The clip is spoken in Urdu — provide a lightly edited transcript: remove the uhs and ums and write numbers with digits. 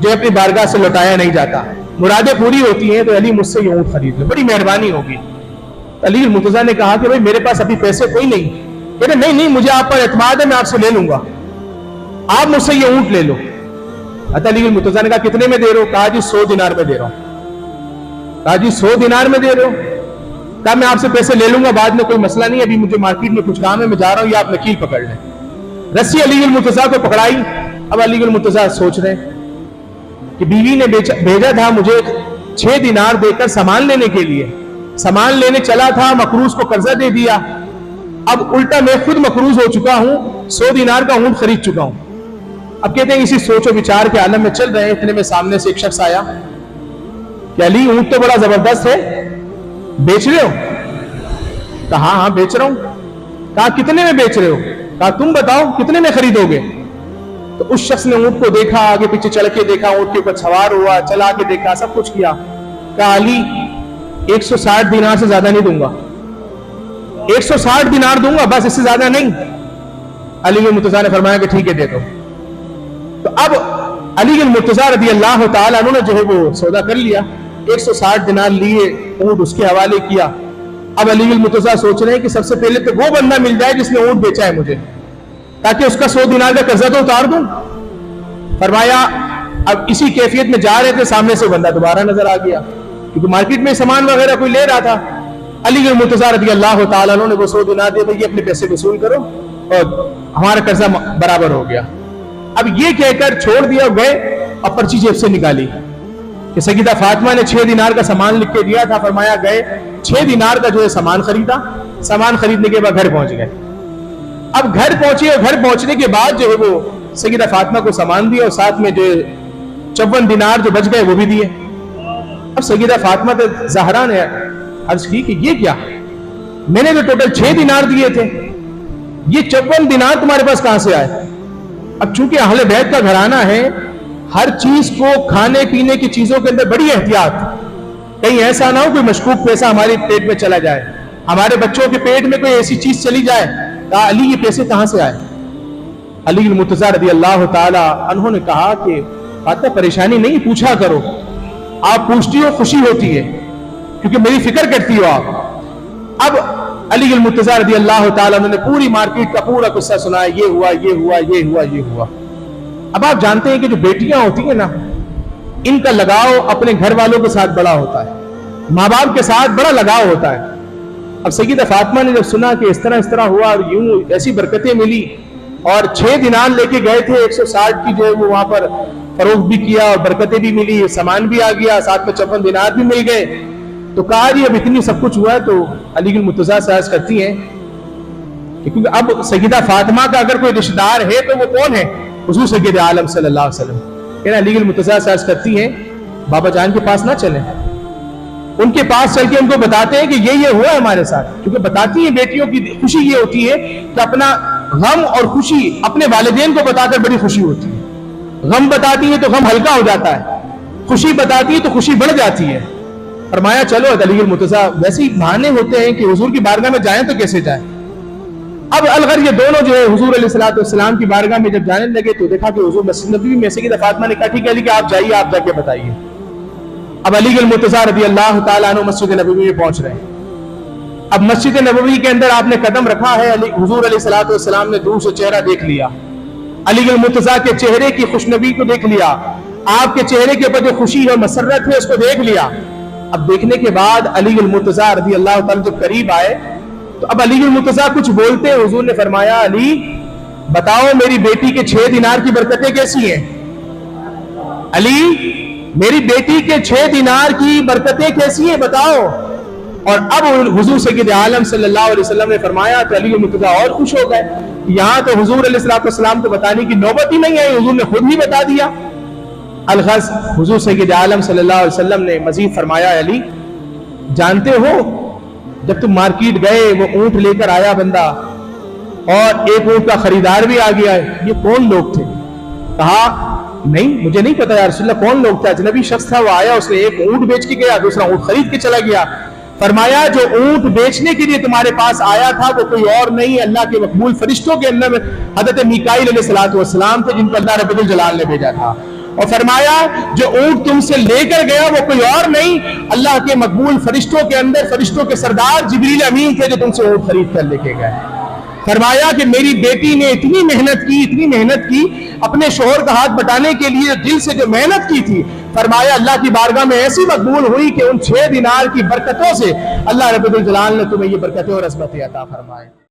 جو اپنی بارگاہ سے لوٹایا نہیں جاتا. مرادیں پوری ہوتی ہیں تو علی مجھ سے یہ اونٹ خرید لو, بڑی مہربانی ہوگی. علی المرتضیٰ نے کہا کہ بھائی میرے پاس ابھی پیسے کوئی نہیں. کہتے نہیں مجھے آپ پر اعتماد ہے, میں آپ سے لے لوں گا, آپ مجھ سے یہ اونٹ لے لو. علی المرتضیٰ نے کہا کتنے میں دے رہے ہو؟ کہا جی 100 دینار میں دے رہا ہوں. کہا جی 100 دینار میں دے رہے ہو؟ کہا میں آپ سے پیسے لے لوں گا بعد میں, کوئی مسئلہ نہیں, ابھی مجھے مارکیٹ میں کچھ کام ہے, میں جا رہا ہوں, یہ آپ نکیل پکڑ لیں. رسی علی المرتضیٰ کو پکڑائی. اب علی المرتضیٰ سوچ رہے کہ بیوی نے بھیجا تھا مجھے 6 دینار دے کر سامان لینے کے لیے, سامان لینے چلا تھا, مقروض کو قرضہ دے دیا, اب الٹا میں خود مقروض ہو چکا ہوں, 100 دینار کا اونٹ خرید چکا ہوں. اب کہتے ہیں اسی سوچ و بچار کے عالم میں چل رہے ہیں, اتنے میں سامنے سے ایک شخص آیا کہ علی اونٹ تو بڑا زبردست ہے, بیچ رہے ہو؟ کہا ہاں بیچ رہا ہوں. کہا کتنے میں بیچ رہے ہو؟ کہا تم بتاؤ کتنے میں خریدو گے؟ تو اس شخص نے اونٹ کو دیکھا, آگے پیچھے چل کے دیکھا, اونٹ کے اوپر سوار ہوا, چلا کے دیکھا, سب کچھ کیا. کہا علی 160 دینار سے زیادہ نہیں دوں گا, 160 دینار دوں گا بس, اس سے زیادہ نہیں. علی المرتضیٰ نے فرمایا کہ ٹھیک ہے دے دو. تو اب علی المرتضیٰ رضی اللہ تعالیٰ عنہ نے جو ہے وہ سودا کر لیا, 160 دینار لیے, اونٹ اس کے حوالے کیا. اب علی المرتضیٰ سوچ رہے ہیں کہ سب سے پہلے تو وہ بندہ مل جائے جس نے اونٹ بیچا ہے مجھے, تاکہ اس کا 100 دینار کا قرضہ تو اتار دوں. فرمایا اب اسی کیفیت میں جا رہے تھے, سامنے سے بندہ دوبارہ نظر آ گیا, کیونکہ مارکیٹ میں سامان وغیرہ کوئی لے رہا تھا. علی المرتضیٰ رضی اللہ تعالیٰ عنہ نے وہ 100 دینار دے بھائی اپنے پیسے وصول کرو اور ہمارا قرضہ برابر ہو گیا. اب یہ کہہ کر چھوڑ دیا, گئے اور پرچی جیب سے نکالی کہ سیدہ فاطمہ نے 6 دینار کا سامان لکھ کے دیا تھا. فرمایا گئے 6 دینار کا جو ہے سامان خریدا, سامان خریدنے کے بعد گھر پہنچ گئے. اب گھر پہنچے اور گھر پہنچنے کے بعد جو ہے وہ سیدہ فاطمہ کو سامان دیا اور ساتھ میں جو 54 دینار جو بچ گئے وہ بھی دیے. اب سیدہ فاطمہ زہرا نے عرض کی کہ یہ کیا, میں نے تو ٹوٹل 6 دینار دیے تھے, یہ 54 دینار تمہارے پاس کہاں سے آئے؟ اب چونکہ اہل بیت کا گھرانہ ہے, ہر چیز کو کھانے پینے کی چیزوں کے اندر بڑی احتیاط, کہیں ایسا نہ ہو کوئی مشکوک پیسہ ہمارے پیٹ میں چلا جائے, ہمارے بچوں کے پیٹ میں کوئی ایسی چیز چلی جائے. کہا علی یہ پیسے کہاں سے آئے؟ علی المرتضیٰ رضی اللہ تعالی عنہ نے کہا کہ فاطمہ پریشانی نہیں, پوچھا کرو, آپ پوچھتی ہو خوشی ہوتی ہے کیونکہ میری فکر کرتی ہو آپ. اب علی المرتضیٰ رضی اللہ تعالی عنہ نے پوری مارکیٹ کا پورا قصہ سنایا, یہ ہوا یہ ہوا یہ ہوا یہ ہوا. اب آپ جانتے ہیں کہ جو بیٹیاں ہوتی ہیں نا, ان کا لگاؤ اپنے گھر والوں کے ساتھ بڑا ہوتا ہے, ماں باپ کے ساتھ بڑا لگاؤ ہوتا ہے. اب سیدہ فاطمہ نے جب سنا کہ اس طرح ہوا اور یوں ایسی برکتیں ملی, اور 6 دینار لے کے گئے تھے, 160 کی جو ہے وہ وہاں پر فروخت بھی کیا اور برکتیں بھی ملی, سامان بھی آ گیا, ساتھ میں 54 دینار بھی مل گئے. تو کہا جی اب اتنی سب کچھ ہوا ہے. تو علی المرتضیٰ سے عرض کرتی ہیں کہ کیونکہ اب سیدہ فاطمہ کا اگر کوئی رشتہ دار ہے تو وہ کون ہے؟ حضور سید عالم صلی اللہ علیہ وسلم. کہنا علی المرتضیٰ سے عرض کرتی ہیں بابا جان کے پاس نہ چلیں, ان کے پاس چل کے ان کو بتاتے ہیں کہ یہ ہوا ہے ہمارے ساتھ. کیونکہ بتاتی ہیں بیٹیوں کی خوشی یہ ہوتی ہے کہ اپنا غم اور خوشی اپنے والدین کو بتا کر بڑی خوشی ہوتی ہے. غم بتاتی ہے تو غم ہلکا ہو جاتا ہے, خوشی بتاتی ہے تو خوشی بڑھ جاتی ہے. فرمایا چلو. علی المرتضیٰ ویسے ہی بہانے ہوتے ہیں کہ حضور کی بارگاہ میں جائیں تو کیسے جائیں. اب الغر یہ دونوں جو ہے حضور علیہ السلام کی بارگاہ میں جب جانے لگے تو دیکھا کہ حضور مسجد نبوی میں سیدہ فاطمہ نے کہا ٹھیک ہے علی کہ آپ جائیے, آپ جا کے بتائیے. اب علی المرتضیٰ رضی اللہ تعالیٰ عنہ مسجد نبوی میں پہنچ رہے ہیں. اب مسجد نبوی کے اندر آپ نے قدم رکھا ہے, حضور علیہ السلام نے دور سے چہرہ دیکھ لیا, علی المرتضیٰ کے چہرے کی خوشنبی کو دیکھ لیا, آپ کے چہرے کے اوپر جو خوشی اور مسرت ہے اس کو دیکھ لیا. اب دیکھنے کے بعد علی المرتضیٰ رضی اللہ تعالیٰ جب قریب آئے تو اب علی المرتضیٰ کچھ بولتے, حضور نے فرمایا علی بتاؤ میری بیٹی کے 6 دینار کی برکتیں کیسی ہیں؟ علی میری بیٹی کے 6 دینار کی برکتیں کیسی ہیں بتاؤ. اور اب حضور سید عالم صلی اللہ علیہ وسلم نے فرمایا تو علی المرتضیٰ اور خوش ہو گئے. یہاں تو حضور علیہ السلام کو بتانے کی نوبت ہی نہیں آئی, حضور نے خود ہی بتا دیا. الغرض حضور سید عالم صلی اللہ علیہ وسلم نے مزید فرمایا علی جانتے ہو جب تم مارکیٹ گئے وہ اونٹ لے کر آیا بندہ اور ایک اونٹ کا خریدار بھی آ گیا ہے, یہ کون لوگ تھے؟ کہا نہیں مجھے نہیں پتا یا رسول اللہ کون لوگ تھے, اجنبی شخص تھا, وہ آیا اس نے ایک اونٹ بیچ کے گیا, دوسرا اونٹ خرید کے چلا گیا. فرمایا جو اونٹ بیچنے کے لیے تمہارے پاس آیا تھا وہ کوئی اور نہیں اللہ کے مقبول فرشتوں کے اندر حضرت میکائیل علیہ السلام تھے جن کو اللہ رب الجلال نے بھیجا تھا. اور فرمایا جو اونٹ تم سے لے کر گیا وہ کوئی اور نہیں، اللہ کے مقبول فرشتوں کے اندر فرشتوں کے سردار جبریل امین تھے جو تم سے اونٹ خرید کر لے کے گئے۔ فرمایا کہ میری بیٹی نے اتنی محنت کی اپنے شوہر کا ہاتھ بٹانے کے لیے، دل سے جو محنت کی تھی، فرمایا اللہ کی بارگاہ میں ایسی مقبول ہوئی کہ ان 6 دینار کی برکتوں سے اللہ رب الجلال نے تمہیں یہ برکتیں اور عظمتیں عطا فرمائے۔